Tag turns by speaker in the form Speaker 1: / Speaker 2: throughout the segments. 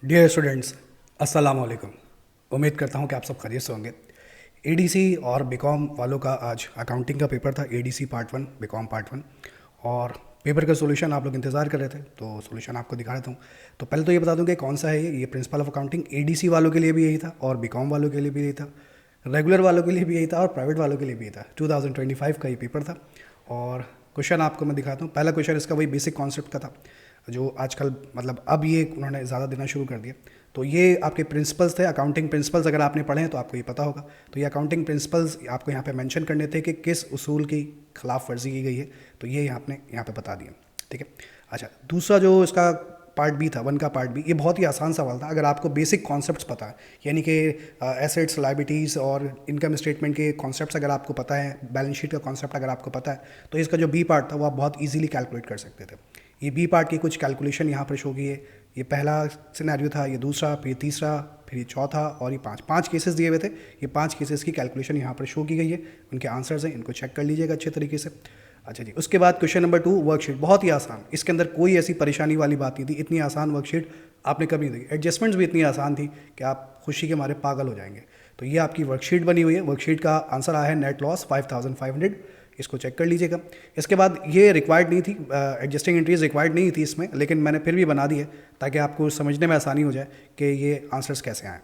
Speaker 1: Dear students, अस्सलाम वालेकुम। उम्मीद करता हूँ कि आप सब खैरियत से होंगे। एडीसी और बीकॉम वालों का आज अकाउंटिंग का पेपर था। एडीसी पार्ट 1, बीकॉम पार्ट 1, और पेपर का सॉल्यूशन आप लोग इंतज़ार कर रहे थे, तो सॉल्यूशन आपको दिखा देता हूँ। तो पहले तो ये बता दूँ कि कौन सा है ये प्रिंसिपल ऑफ अकाउंटिंग एडीसी वालों के लिए भी यही था और बीकॉम वालों के लिए भी यही था, रेगुलर वालों के लिए भी यही था और प्राइवेट वालों के लिए भी यही था। 2025 का ये पेपर था और क्वेश्चन आपको मैं दिखाता हूँ। पहला क्वेश्चन इसका वही बेसिक कॉन्सेप्ट का था जो आजकल मतलब अब ये उन्होंने ज़्यादा देना शुरू कर दिया। तो ये आपके प्रिंसिपल्स थे, अकाउंटिंग प्रिंसिपल्स। अगर आपने पढ़े हैं तो आपको ये पता होगा। तो ये अकाउंटिंग प्रिंसिपल्स आपको यहाँ पे मेंशन करने थे कि किस उसूल की खिलाफ वर्जी की गई है, तो ये आपने यहाँ पे बता दिया। ठीक है। अच्छा, दूसरा जो इसका पार्ट बी था, 1 का पार्ट बी, ये बहुत ही आसान सवाल था। अगर आपको बेसिक कॉन्सेप्ट्स पता है, यानी कि एसेट्स, लायबिलिटीज़ और इनकम स्टेटमेंट के कॉन्सेप्ट्स अगर आपको पता है, बैलेंस शीट का कॉन्सेप्ट अगर आपको पता है, तो इसका जो बी पार्ट था वो आप बहुत ईजिली कैलकुलेट कर सकते थे। ये बी पार्ट की कुछ कैलकुलेशन यहाँ पर शो की है। ये पहला सिनेरियो था, ये दूसरा, फिर तीसरा, फिर ये चौथा और ये पाँच केसेस दिए हुए थे। ये 5 केसेस की कैलकुलेशन यहाँ पर शो की गई है। उनके आंसर्स हैं, इनको चेक कर लीजिएगा अच्छे तरीके से। अच्छा जी, उसके बाद क्वेश्चन नंबर 2, वर्कशीट। बहुत ही आसान, इसके अंदर कोई ऐसी परेशानी वाली बात नहीं थी। इतनी आसान वर्कशीट आपने कभी नहीं देखी। एडजस्टमेंट्स भी इतनी आसान थी कि आप खुशी के मारे पागल हो जाएंगे। तो ये आपकी वर्कशीट बनी हुई है। वर्कशीट का आंसर आया है नेट लॉस 5500। इसको चेक कर लीजिएगा। इसके बाद ये रिक्वायर्ड नहीं थी, एडजस्टिंग एंट्रीज रिक्वायर्ड नहीं थी इसमें, लेकिन मैंने फिर भी बना दी है ताकि आपको समझने में आसानी हो जाए कि ये आंसर्स कैसे आए।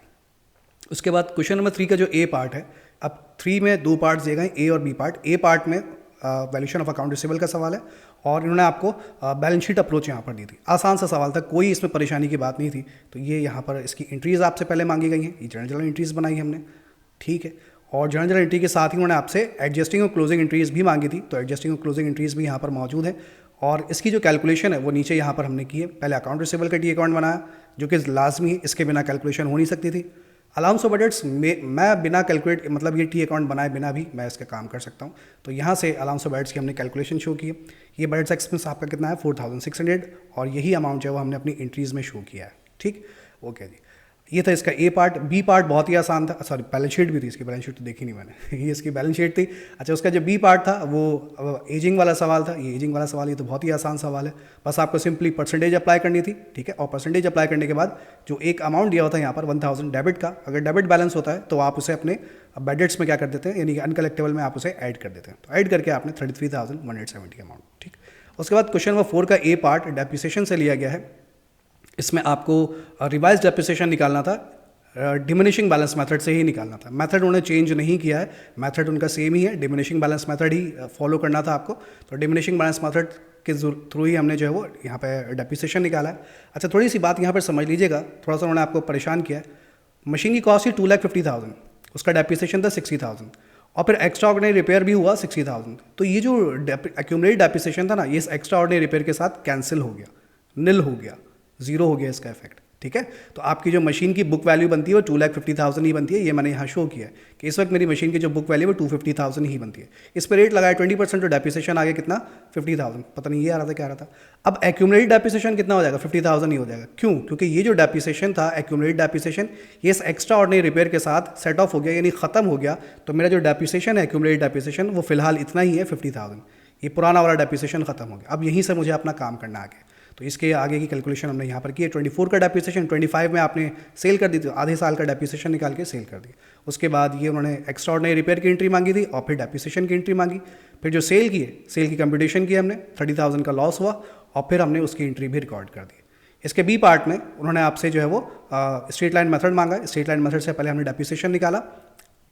Speaker 1: उसके बाद क्वेश्चन नंबर 3 का जो ए पार्ट है, अब 3 में 2 पार्ट्स दिए गए, ए और बी पार्ट। ए पार्ट में वैल्यूशन ऑफ अकाउंट रिसीवेबल का सवाल है और इन्होंने आपको बैलेंस शीट अप्रोच यहाँ पर दी थी। आसान सा सवाल था, कोई इसमें परेशानी की बात नहीं थी। तो ये यहाँ पर इसकी एंट्रीज़ आपसे पहले मांगी गई हैं। ये जनरल एंट्रीज़ बनाई हमने, ठीक है। और जनरल एंट्री के साथ ही उन्होंने आपसे एडजस्टिंग और क्लोजिंग एंट्रीज़ भी मांगी थी, तो एडजस्टिंग और क्लोजिंग एंट्रीज़ भी यहाँ पर मौजूद है। और इसकी जो कैलकुलेशन है वो नीचे यहाँ पर हमने की है। पहले अकाउंट रिसीवेबल का डी अकाउंट बनाया, जो कि लाजमी है, इसके बिना कैलकुलेशन हो नहीं सकती थी। अलाउंस ऑफ बजट्स में मैं बिना कैलकुलेट, मतलब ये टी अकाउंट बनाए बिना भी मैं इसका काम कर सकता हूँ। तो यहाँ से अलाउंस ऑफ बजट्स की हमने कैलकुलेशन शो की है। ये बजट्स एक्सपेंस आपका कितना है, 4600, और यही अमाउंट जो है वो हमने अपनी एंट्रीज़ में शो किया है। ठीक, ओके जी। ये था इसका ए पार्ट। बी पार्ट बहुत ही आसान था। सॉरी, बैलेंस शीट भी थी इसकी, बैलेंस शीट तो देखी नहीं मैंने ये इसकी बैलेंस शीट थी। अच्छा, उसका जो बी पार्ट था वो एजिंग वाला सवाल था। ये एजिंग वाला सवाल, ये तो बहुत ही आसान सवाल है। बस आपको सिंपली परसेंटेज अप्लाई करनी थी, ठीक है। और परसेंटेज अप्लाई करने के बाद जो एक अमाउंट दिया होता है यहाँ पर 1000 डेबिट का, अगर डेबिट बैलेंस होता है तो आप उसे अपने बजट्स में क्या कर देते हैं, यानी कि अनकलेक्टेबल में आप उसे ऐड कर देते हैं। तो ऐड करके आपने 33,170 अमाउंट, ठीक। उसके बाद क्वेश्चन नंबर 4 का ए पार्ट डेप्रिसिएशन से लिया गया है। इसमें आपको रिवाइज डेप्रिसिएशन निकालना था, डिमिनिशिंग बैलेंस मेथड से ही निकालना था। मेथड उन्होंने चेंज नहीं किया है, मेथड उनका सेम ही है। डिमिनिशिंग बैलेंस मेथड ही फॉलो करना था आपको। तो डिमिनिशिंग बैलेंस मेथड के थ्रू ही हमने जो है वो यहाँ पे डेप्रिसिएशन निकाला है। अच्छा, थोड़ी सी बात यहाँ पर समझ लीजिएगा, थोड़ा सा उन्होंने आपको परेशान किया है। मशीन की कॉस्ट ही 2,50,000, उसका डेप्रिसिएशन था 60,000, और फिर एक्स्ट्रा ऑर्डिनरी रिपेयर भी हुआ 60,000। तो ये जो एक्यूमुलेटेड डेप्रिसिएशन था ना, ये एक्स्ट्रा ऑर्डिनरी रिपेयर के साथ कैंसिल हो गया, निल हो गया, जीरो हो गया इसका इफेक्ट, ठीक है। तो आपकी जो मशीन की बुक वैल्यू बनती है वो 2,50,000 ही बनती है। ये मैंने यहाँ शो किया है कि इस वक्त मेरी मशीन की जो बुक वैल्यू है वो 250,000 ही बनती है। इस पर रेट लगाया 20%, तो डेप्रिसिएशन आ गया कितना, 50,000। पता नहीं ये आ रहा था क्या आ रहा था। अब एक्यूमुलेटेड डेप्रिसिएशन कितना हो जाएगा, 50,000 ही हो जाएगा। क्यों? क्योंकि ये जो डेप्रिसिएशन था, एक्यूमुलेटेड डेप्रिसिएशन, ये इस एक्स्ट्रा ऑर्डिनरी रिपेयर के साथ सेट ऑफ हो गया, यानी खत्म हो गया। तो मेरा जो डेप्रिसिएशन है, एक्यूमुलेटेड डेप्रिसिएशन, वो फिलहाल इतना ही है, 50,000। ये पुराना वाला डेप्रिसिएशन खत्म हो गया। अब यहीं से मुझे अपना काम करना आगे। तो इसके आगे की कैलकुलेशन हमने यहाँ पर की है। 24 का डेप्रिसिएशन 25 में आपने सेल कर दी थी, आधे साल का डेप्रिसिएशन निकाल के सेल कर दिया। उसके बाद ये उन्होंने एक्स्ट्रा ऑर्डिनरी रिपेयर की एंट्री मांगी थी और फिर डेप्रिसिएशन की एंट्री मांगी। फिर जो सेल की है, सेल की कंप्यूटेशन की हमने, 30,000 का लॉस हुआ और फिर हमने उसकी एंट्री भी रिकॉर्ड कर दी। इसके बी पार्ट में उन्होंने आपसे जो है वो स्ट्रेट लाइन मेथड मांगा। स्ट्रेट लाइन मेथड से पहले हमने डेप्रिसिएशन निकाला,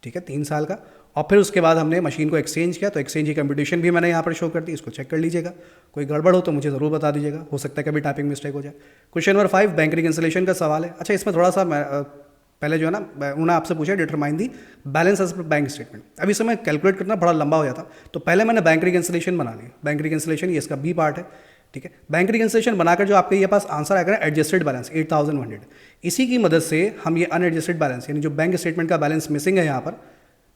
Speaker 1: ठीक है, 3 साल का, और फिर उसके बाद हमने मशीन को एक्सचेंज किया। तो एक्सचेंज की कंप्यूटेशन भी मैंने यहाँ पर शो कर दी, इसको चेक कर लीजिएगा। कोई गड़बड़ हो तो मुझे ज़रूर बता दीजिएगा, हो सकता है कभी टाइपिंग मिस्टेक हो जाए। क्वेश्चन नंबर 5 बैंक रिकंसिलिएशन का सवाल है। अच्छा, इसमें थोड़ा सा पहले जो है ना, उन्होंने आपसे पूछा determine the balance as per bank statement. अब इस समय कैलकुलेट करना बड़ा लंबा हो जाता, तो पहले मैंने बैंक रिकंसिलिएशन बना लिया। बैंक रिकंसिलिएशन ये इसका बी पार्ट है, ठीक है। बैंक रिकंसिलिएशन बनाकर जो आपके ये पास आंसर आएगा ना, एडजस्टेड बैलेंस 8,100, इसी की मदद से हम ये अनएडजस्टेड बैलेंस, यानी जो बैंक स्टेटमेंट का बैलेंस मिसिंग है यहाँ पर,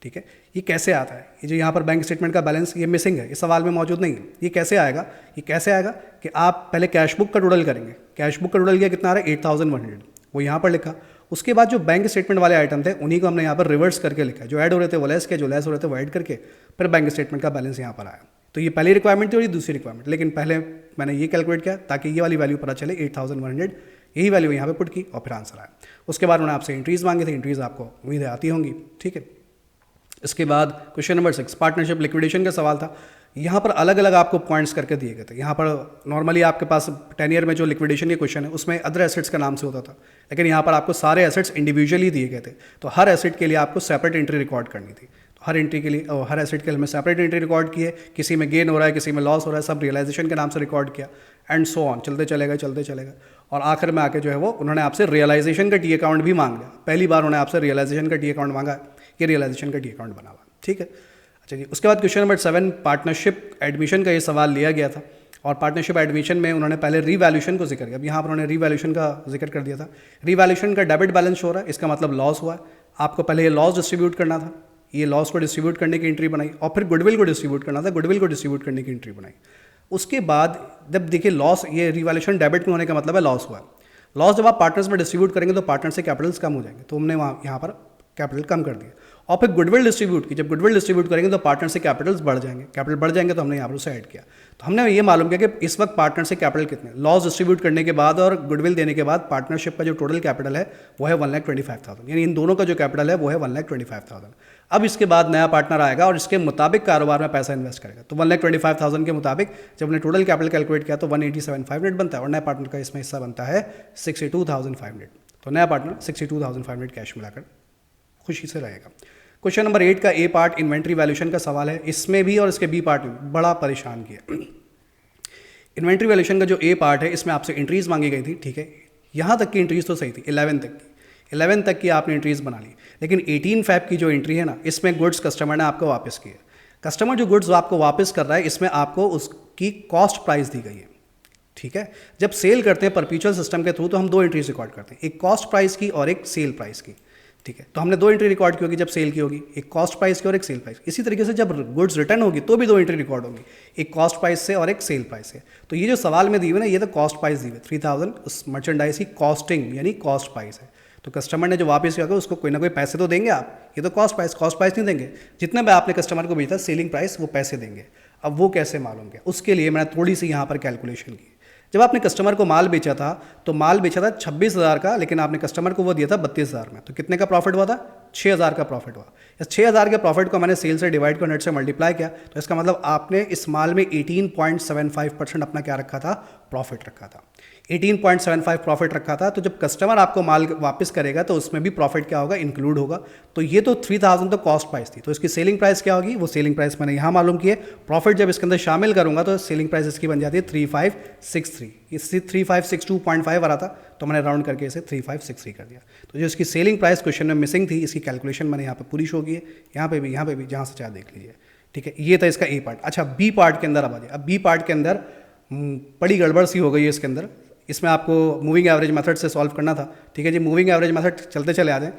Speaker 1: ठीक है, ये कैसे आता है। ये जो यहाँ पर बैंक स्टेटमेंट का बैलेंस ये मिसिंग है, इस सवाल में मौजूद नहीं है। ये कैसे आएगा, ये कैसे आएगा कि आप पहले कैश बुक का टोटल करेंगे। कैश बुक का टोटल क्या कितना आ रहा है, 8,100, वो यहाँ पर लिखा। उसके बाद जो बैंक स्टेटमेंट वाले आइटम थे उन्हीं को हमने यहाँ पर रिवर्स करके लिखा। जो ऐड हो रहे थे वो लेस के, जो लेस हो रहे थे वो ऐड करके फिर बैंक स्टेटमेंट का बैलेंस यहाँ पर आया। तो ये पहली रिक्वायरमेंट थी और ये दूसरी रिक्वायरमेंट, लेकिन पहले मैंने ये कैलकुलेट किया ताकि ये वाली वैल्यू पता चले 8,100 यही वैल्यू यहाँ पे पुट की और फिर आंसर आया। उसके बाद उन्होंने आपसे एंट्रीज मांगे थे, एंट्रीज आपको उम्मीद है आती होंगी, ठीक है। इसके बाद क्वेश्चन नंबर 6 पार्टनरशिप लिक्विडेशन का सवाल था। यहाँ पर अलग अलग आपको पॉइंट्स करके दिए गए थे। यहाँ पर नॉर्मली आपके पास 10 ईयर में जो लिक्विडेशन के क्वेश्चन है उसमें अदर एसेट्स का नाम से होता था, लेकिन यहाँ पर आपको सारे एसेट्स इंडिविजुअली दिए गए थे। तो हर एसेट के लिए आपको सेपरेट एंट्री रिकॉर्ड करनी थी। तो हर एंट्री के लिए हर एसेट के लिए हमें सेपरेट एंट्री रिकॉर्ड की है। किसी में गेन हो रहा है, किसी में लॉस हो रहा है, सब रियलाइजेशन के नाम से रिकॉर्ड किया एंड सो ऑन, चलते चलेगा। और आखिर में आके जो है वो उन्होंने आपसे रियलाइजेशन का टी अकाउंट भी मांग लिया। पहली बार उन्होंने आपसे रियलाइजेशन का टी अकाउंट मांगा, ये रियलाइजेशन का टी अकाउंट बना हुआ, ठीक है। अच्छा जी, उसके बाद क्वेश्चन नंबर 7 पार्टनरशिप एडमिशन का ये सवाल लिया गया था। और पार्टनरशिप एडमिशन में उन्होंने पहले रीवैल्यूशन को जिक्र किया। अब यहाँ पर उन्होंने रीवैल्यूशन का जिक्र कर दिया था। रीवैल्यूशन का डेबिट बैलेंस हो रहा है, इसका मतलब लॉस हुआ है। आपको पहले ये लॉस डिस्ट्रीब्यूट करना था, ये लॉस को डिस्ट्रीब्यूट करने की एंट्री बनाई, और फिर गुडविल को डिस्ट्रीब्यूट करना था, गुडविल को डिस्ट्रीब्यूट करने की एंट्री बनाई। उसके बाद जब देखिए लॉस, ये रिवैल्यूशन डेबिट में होने का मतलब है लॉस हुआ है। लॉस जब आप पार्टनर्स में डिस्ट्रीब्यूट करेंगे तो पार्टनर से कैपिटल्स कम हो जाएंगे, तो हमने वहाँ यहाँ पर कैपिटल कम कर दिया। और फिर गुडविल डिस्ट्रीब्यूट की, जब गुडविल डिस्ट्रीब्यूट करेंगे तो पार्टनर से कैपिटल्स बढ़ जाएंगे, कैपिटल बढ़ जाएंगे तो हमने यहाँ पर उसे ऐड किया। तो हमने ये मालूम किया कि इस वक्त पार्टनर से कैपिटल कितने, लॉस डिस्ट्रीब्यूट करने के बाद और गुडविल देने के बाद पार्टनरशिप का जो टोटल कैपिटल है वो है 1,25,000, यानी इन दोनों का जो कैपिटल है वो है 1,25,000। अब इसके बाद नया पार्टनर आएगा और इसके मुताबिक कारोबार में पैसा इन्वेस्ट करेगा। तो 1,25,000 के मुताबिक जब हमने टोटल कैपिटल कैलकुलेट किया तो 187,500 बनता है, और नया पार्टनर का इसमें हिस्सा बनता है 62,500। तो नया पार्टनर 62,500 कैश मिलाकर खुशी से रहेगा। क्वेश्चन नंबर 8 का ए पार्ट इन्वेंट्री वैल्यूशन का सवाल है। इसमें भी और इसके बी पार्ट में बड़ा परेशान किया। इन्वेंट्री वैल्यूशन का जो ए पार्ट है इसमें आपसे एंट्रीज मांगी गई थी, ठीक है। यहाँ तक की एंट्रीज तो सही थी, 11 तक की आपने एंट्रीज बना ली, लेकिन 18 फैब की जो एंट्री है ना, इसमें गुड्स कस्टमर ने आपको वापस किए। कस्टमर जो गुड्स आपको वापस कर रहा है, इसमें आपको उसकी कॉस्ट प्राइस दी गई है, ठीक है। जब सेल करते हैं परपीचुअल सिस्टम के थ्रू तो हम दो एंट्रीज रिकॉर्ड करते हैं, एक कॉस्ट प्राइस की और एक सेल प्राइस की, ठीक है। तो हमने दो एंट्री रिकॉर्ड की होगी जब सेल की होगी, एक कॉस्ट प्राइस की और एक सेल प्राइस। इसी तरीके से जब गुड्स रिटर्न होगी तो भी दो एंट्री रिकॉर्ड होगी, एक कॉस्ट प्राइस से और एक सेल प्राइस से। तो ये जो सवाल में दी हुई ना, ये तो कॉस्ट प्राइस दी हुई 3,000 उस मर्चेंडाइज की कॉस्टिंग यानी कॉस्ट प्राइस है। तो कस्टमर ने जो वापस किया उसको कोई ना कोई पैसे तो देंगे आप, ये तो कॉस्ट प्राइस नहीं देंगे। जितना भी आपने कस्टमर को भेजा सेलिंग प्राइस वो पैसे देंगे। अब वो कैसे मालूम किया, उसके लिए मैंने थोड़ी सी यहाँ पर कैलकुलेशन की। जब आपने कस्टमर को माल बेचा था तो माल बेचा था 26,000 का, लेकिन आपने कस्टमर को वो दिया था 32,000 में, तो कितने का प्रॉफिट हुआ था, 6,000 का प्रॉफिट हुआ। इस 6,000 के प्रॉफिट को मैंने सेल से डिवाइड कर 100 से मल्टीप्लाई किया, तो इसका मतलब आपने इस माल में 18.75% अपना क्या रखा था, प्रॉफिट रखा था। 18.75 प्रॉफिट रखा था। तो जब कस्टमर आपको माल वापस करेगा तो उसमें भी प्रॉफिट क्या होगा, इंक्लूड होगा। तो ये तो 3,000 तो कॉस्ट प्राइस थी, तो इसकी सेलिंग प्राइस क्या होगी, वो सेलिंग प्राइस मैंने यहाँ मालूम की है। प्रॉफिट जब इसके अंदर शामिल करूँगा तो सेलिंग प्राइस इसकी बन जाती है 3,563। इससे 3,562.5 आ रहा था, तो मैंने राउंड करके इसे 3,563 कर दिया। तो जो इसकी सेलिंग प्राइस क्वेश्चन में मिसिंग थी, इसकी कैलकुलेशन मैंने यहाँ पर पूरी शो की है, यहाँ पे भी जहाँ से चाहे देख लीजिए, ठीक है। ये था इसका ए पार्ट। अच्छा, बी पार्ट के अंदर अब आ जाए। अब बी पार्ट के अंदर बड़ी गड़बड़ सी हो गई है इसके अंदर। इसमें आपको मूविंग एवरेज मेथड से सॉल्व करना था, ठीक है जी। मूविंग एवरेज मेथड चलते चले आ जाएँ।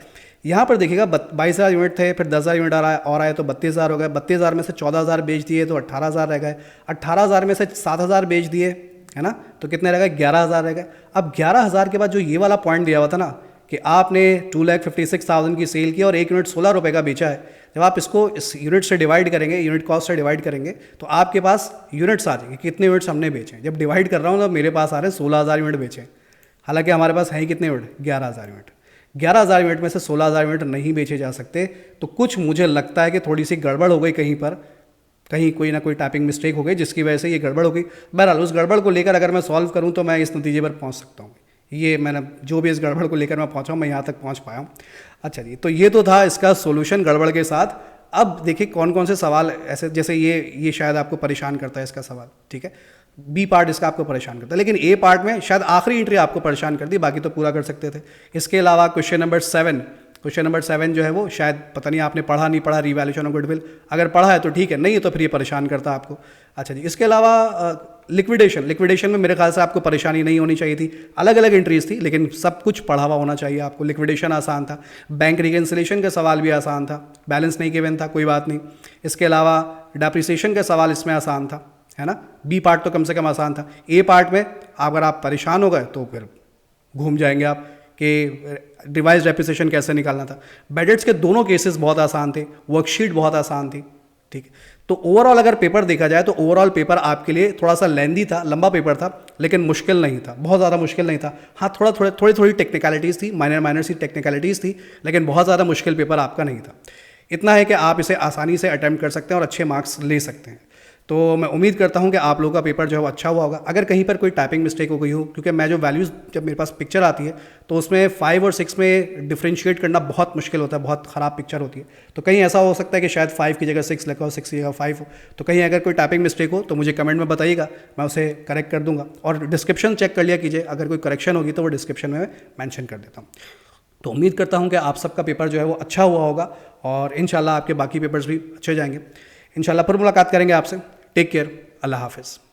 Speaker 1: यहाँ पर देखिएगा 22,000 यूनिट थे, फिर 10,000 यूनिट आ रहा है और आए तो 32,000 हो गए। 32,000 में से 14,000 बेच दिए तो 18,000 रह गए। 18,000 में से 7,000 बेच दिए, है ना, तो कितने रह गए, 11,000 रह गए। अब 11,000 के बाद जो ये वाला पॉइंट दिया हुआ था ना कि आपने 2,56,000 की सेल की और एक यूनिट 16 रुपये का बेचा है, जब आप इसको इस यूनिट से डिवाइड करेंगे, यूनिट कॉस्ट से डिवाइड करेंगे, तो आपके पास यूनिट्स आ जाएंगे, कितने यूनिट्स हमने बेचे। जब डिवाइड कर रहा हूँ तो मेरे पास आ रहे हैं 16,000 यूनिट बेचे, हालांकि हमारे पास है ही कितने यूनिट, 11,000 यूनिट। 11,000 यूनिट में से 16,000 यूनिट नहीं बेचे जा सकते। तो कुछ मुझे लगता है कि थोड़ी सी गड़बड़ हो गई कहीं पर, कहीं कोई ना कोई टाइपिंग मिस्टेक हो गई जिसकी वजह से ये गड़बड़ हो गई। बहरहाल उस गड़बड़ को लेकर अगर मैं सॉल्व करूँ तो मैं इस नतीजे पर पहुँच सकता हूँ। ये मैंने जो भी इस गड़बड़ को लेकर मैं पहुँचा हूँ, मैं यहाँ तक पहुँच पाया हूँ। अच्छा जी, तो ये तो था इसका सोल्यूशन गड़बड़ के साथ। अब देखिए कौन कौन से सवाल ऐसे, जैसे ये शायद आपको परेशान करता है इसका सवाल, ठीक है। बी पार्ट इसका आपको परेशान करता है, लेकिन ए पार्ट में शायद आखिरी एंट्री आपको परेशान कर दी, बाकी तो पूरा कर सकते थे। इसके अलावा क्वेश्चन नंबर 7 जो है वो शायद पता नहीं आपने पढ़ा नहीं पढ़ा, रिवैल्यूएशन ऑफ गुडविल। अगर पढ़ा है तो ठीक है, नहीं तो फिर ये परेशान करता आपको। अच्छा जी, इसके अलावा लिक्विडेशन में मेरे ख्याल से आपको परेशानी नहीं होनी चाहिए थी। अलग अलग एंट्रीज थी, लेकिन सब कुछ पढ़ा हुआ होना चाहिए आपको। लिक्विडेशन आसान था, बैंक रिकन्सिलेशन का सवाल भी आसान था, बैलेंस नहीं गिवन था, कोई बात नहीं। इसके अलावा डेप्रिसिएशन का सवाल इसमें आसान था, है ना। बी पार्ट तो कम से कम आसान था। ए पार्ट में अगर आप परेशान हो गए तो फिर घूम जाएंगे आप कि डिवाइस डेप्रिसिएशन कैसे निकालना था। बेडेट्स के दोनों केसेस बहुत आसान थे, वर्कशीट बहुत आसान थी, ठीक है। तो ओवरऑल अगर पेपर देखा जाए तो ओवरऑल पेपर आपके लिए थोड़ा सा लेंदी था, लंबा पेपर था, लेकिन मुश्किल नहीं था, बहुत ज़्यादा मुश्किल नहीं था। हाँ, थोड़ी थोड़ी टेक्निकलिटीज़ थी, माइनर सी टेक्निकलिटीज़ थी, लेकिन बहुत ज़्यादा मुश्किल पेपर आपका नहीं था। इतना है कि आप इसे आसानी से अटैम्प्ट कर सकते हैं और अच्छे मार्क्स ले सकते हैं। तो मैं उम्मीद करता हूं कि आप लोगों का पेपर जो है वो अच्छा हुआ होगा। अगर कहीं पर कोई टाइपिंग मिस्टेक हो गई हो, क्योंकि मैं जो वैल्यूज़ जब मेरे पास पिक्चर आती है तो उसमें 5 और 6 में डिफ्रेंशिएट करना बहुत मुश्किल होता है, बहुत ख़राब पिक्चर होती है। तो कहीं ऐसा हो सकता है कि शायद 5 की जगह 6 लिखा हो, 6 की जगह 5 हो। तो कहीं अगर कोई टाइपिंग मिस्टेक हो तो मुझे कमेंट में बताइएगा, मैं उसे करेक्ट कर दूंगा। और डिस्क्रिप्शन चेक कर लिया कीजिए, अगर कोई करेक्शन होगी तो वो डिस्क्रिप्शन में मैंशन कर देता हूँ। तो उम्मीद करता हूँ कि आप सबका पेपर जो है वो अच्छा हुआ होगा और इंशाल्लाह आपके बाकी पेपर्स भी अच्छे जाएंगे। इंशाल्लाह फिर मुलाकात करेंगे आपसे। टेक केयर, अल्लाह हाफिज़।